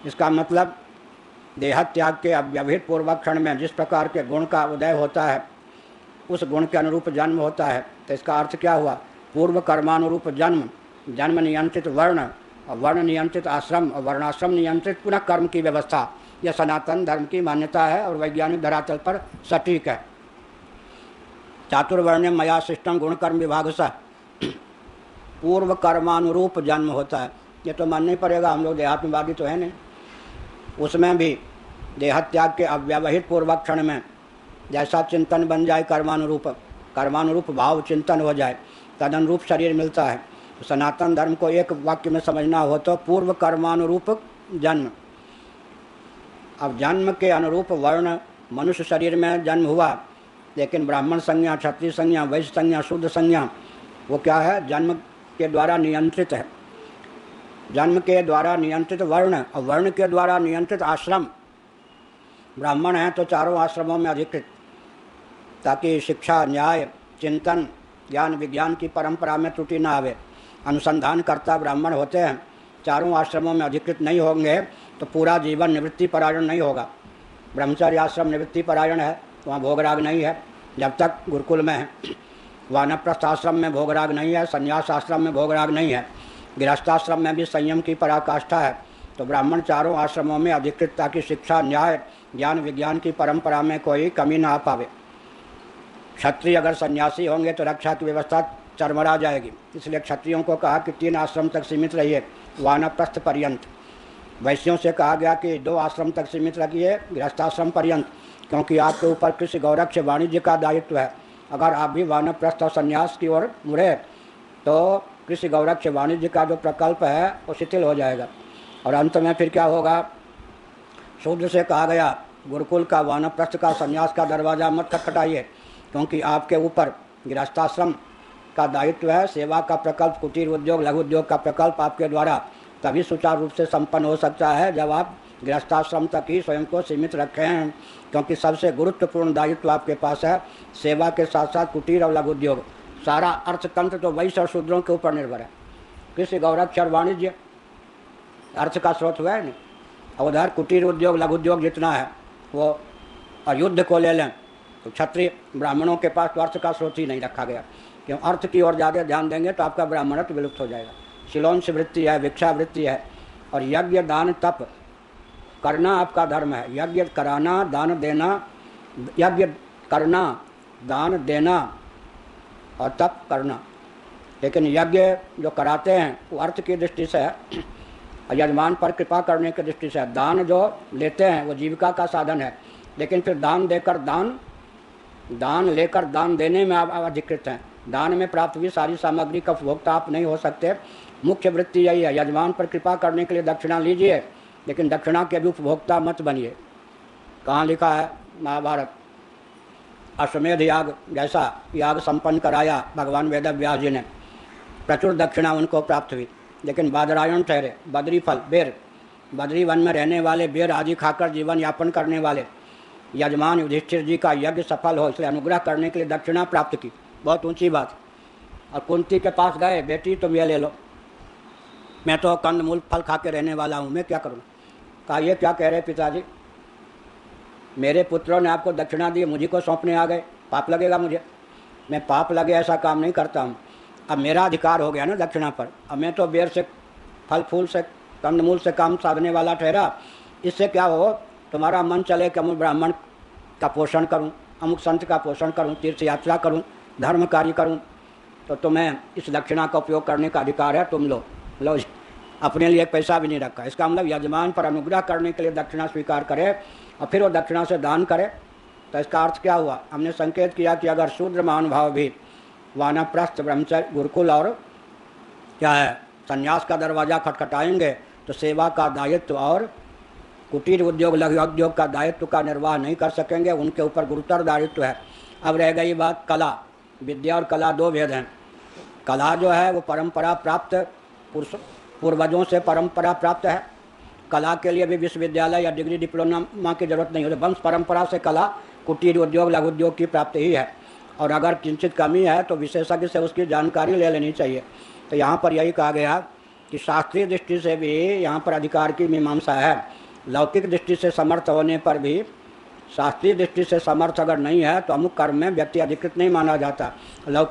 इसका मतलब देह त्याग के अव्यवहित पूर्वक क्षण में जिस प्रकार के गुण का उदय होता है उस गुण के अनुरूप जन्म होता है। तो इसका अर्थ क्या हुआ? पूर्व कर्मानुरूप जन्म, जन्म नियंत्रित वर्ण और वर्ण नियंत्रित आश्रम और वर्णाश्रम नियंत्रित पुनः कर्म की व्यवस्था, यह सनातन धर्म की मान्यता है और वैज्ञानिक धरातल पर सटीक है। चातुर्वर्ण्यम मया सृष्टम गुण कर्म विभाग से पूर्व कर्मानुरूप जन्म होता है। ये तो मानना ही पड़ेगा, हम लोग देहात्मवादी तो है नहीं। उसमें भी देहत्याग के अव्यवहित पूर्वक क्षण में जैसा चिंतन बन जाए, कर्मानुरूप भाव चिंतन हो जाए, तदनुरूप शरीर मिलता है। तो सनातन धर्म को एक वाक्य में समझना हो तो पूर्व कर्मानुरूप जन्म। अब जन्म के अनुरूप वर्ण मनुष्य शरीर में जन्म हुआ, लेकिन ब्राह्मण संज्ञा, क्षत्रिय संज्ञा, वैश्य संज्ञा, शुद्ध संज्ञा वो क्या है? जन्म के द्वारा नियंत्रित है। जन्म के द्वारा नियंत्रित वर्ण और वर्ण के द्वारा नियंत्रित आश्रम। ब्राह्मण हैं तो चारों आश्रमों में अधिकृत, ताकि शिक्षा, न्याय, चिंतन, ज्ञान विज्ञान की परंपरा में त्रुटि ना आवे। अनुसंधानकर्ता ब्राह्मण होते हैं, चारों आश्रमों में अधिकृत नहीं होंगे तो पूरा जीवन निवृत्ति परायण नहीं होगा। ब्रह्मचर्य आश्रम निवृत्ति परायण है, वहाँ भोगराग नहीं है जब तक गुरुकुल में है। वानप्रस्थ आश्रम में भोगराग नहीं है, संन्यास आश्रम में भोगराग नहीं है, गृहस्थाश्रम में भी संयम की पराकाष्ठा है। तो ब्राह्मण चारों आश्रमों में अधिकृत, ताकि शिक्षा, न्याय, ज्ञान विज्ञान की परंपरा में कोई कमी ना आ पावे। क्षत्रिय अगर सन्यासी होंगे तो रक्षा की व्यवस्था चरमरा जाएगी, इसलिए क्षत्रियों को कहा कि 3 आश्रम तक सीमित रहिए, वानप्रस्थ पर्यंत। वैश्यों से कहा गया कि 2 आश्रम तक सीमित रखिए, गृहस्थाश्रम पर्यंत, क्योंकि आपके ऊपर कृषि गौरक्ष वाणिज्य का दायित्व है। अगर आप भी वानप्रस्थ और संन्यास की ओर मुड़े तो कृषि गौरक्ष वाणिज्य का जो प्रकल्प है वो शिथिल हो जाएगा। और अंत में फिर क्या होगा? शूद्र से कहा गया गुरुकुल का, वानप्रस्थ का, संन्यास का दरवाज़ा मत खटखटाइए, क्योंकि आपके ऊपर गृहस्थाश्रम का दायित्व है। सेवा का प्रकल्प, कुटीर उद्योग, लघु उद्योग का प्रकल्प आपके द्वारा तभी सुचारू रूप से संपन्न हो सकता है जब आप गृहस्थाश्रम तक ही स्वयं को सीमित रखे हैं, क्योंकि सबसे गुरुत्वपूर्ण दायित्व आपके पास है। सेवा के साथ साथ कुटीर और लघु उद्योग, सारा अर्थतंत्र तो वैश्य और शूद्रों के ऊपर निर्भर है। कृषि गौरक्ष और वाणिज्य अर्थ का स्रोत हुआ है नहीं। और उधर कुटीर उद्योग, लघु उद्योग जितना है वो, और युद्ध को ले लें तो क्षत्रिय ब्राह्मणों के पास तो अर्थ का स्रोत ही नहीं रखा गया, क्यों? अर्थ की ओर ज़्यादा ध्यान देंगे तो आपका ब्राह्मणत्व विलुप्त हो जाएगा। शिलोंश वृत्ति है, भिक्षावृत्ति है, और यज्ञ दान तप करना आपका धर्म है। यज्ञ कराना, दान देना, यज्ञ करना, दान देना और तप करना। लेकिन यज्ञ जो कराते हैं वो अर्थ की दृष्टि से है, यजमान पर कृपा करने की दृष्टि से है। दान जो लेते हैं वो जीविका का साधन है, लेकिन फिर दान देकर दान लेकर दान देने में आप अधिकृत हैं। दान में प्राप्त हुई सारी सामग्री का उपभोक्ता आप नहीं हो सकते। मुख्य वृत्ति यही है, यजमान पर कृपा करने के लिए दक्षिणा लीजिए, लेकिन दक्षिणा के भी उपभोक्ता मत बनिए। कहाँ लिखा है? महाभारत। अश्वमेध याग जैसा याग संपन्न कराया भगवान वेदव्यास जी ने, प्रचुर दक्षिणा उनको प्राप्त हुई, लेकिन बादरायण ठहरे। बद्री फल, बेर, बद्री वन में रहने वाले बेर आदि खाकर जीवन यापन करने वाले यजमान युधिष्ठिर जी का यज्ञ सफल हो, इसलिए अनुग्रह करने के लिए दक्षिणा प्राप्त की। बहुत ऊंची बात। और कुंती के पास गए, बेटी तुम ये ले लो, मैं तो कंद मूल फल खा के रहने वाला हूँ, मैं क्या करूँ? कहा ये क्या कह रहे पिताजी, मेरे पुत्रों ने आपको दक्षिणा दी, मुझे को सौंपने आ गए, पाप लगेगा मुझे? मैं पाप लगे ऐसा काम नहीं करता हूँ। अब मेरा अधिकार हो गया ना दक्षिणा पर। अब मैं तो बेर से, फल फूल से, कंदमूल से काम साधने वाला ठहरा। इससे क्या हो, तुम्हारा मन चले कि अमुक ब्राह्मण का पोषण करूं, अमुक संत का पोषण करूं, तीर्थ यात्रा करूं, धर्म कार्य करूं, तो तुम्हें इस दक्षिणा का उपयोग करने का अधिकार है, तुम लो जी। अपने लिए एक पैसा भी नहीं रखा। इसका मतलब यजमान पर अनुग्रह करने के लिए दक्षिणा स्वीकार करे और फिर वो दक्षिणा से दान करे। तो इसका अर्थ क्या हुआ? हमने संकेत किया कि अगर शूद्र महानुभाव भी वानप्रस्थ, ब्रह्मचर्य, गुरुकुल और क्या है संन्यास का दरवाज़ा खटखटाएंगे तो सेवा का दायित्व और कुटीर उद्योग, लघु उद्योग का दायित्व का निर्वाह नहीं कर सकेंगे। उनके ऊपर गुरुतर दायित्व है। अब रह गई बात कला। विद्या और कला 2 भेद हैं। कला जो है वो परंपरा प्राप्त, पूर्वजों से परंपरा प्राप्त है। कला के लिए भी विश्वविद्यालय या डिग्री डिप्लोमा की जरूरत नहीं होती। वंश परंपरा से कला, कुटीर उद्योग, लघु उद्योग की प्राप्ति ही है। और अगर किंचित कमी है तो विशेषज्ञ से उसकी जानकारी ले लेनी चाहिए। तो यहाँ पर यही कहा गया कि शास्त्रीय दृष्टि से भी यहाँ पर अधिकार की मीमांसा है। लौकिक दृष्टि से समर्थ होने पर भी शास्त्रीय दृष्टि से समर्थ अगर नहीं है तो अमुक कर्म में व्यक्ति अधिकृत नहीं माना जाता। लौकिक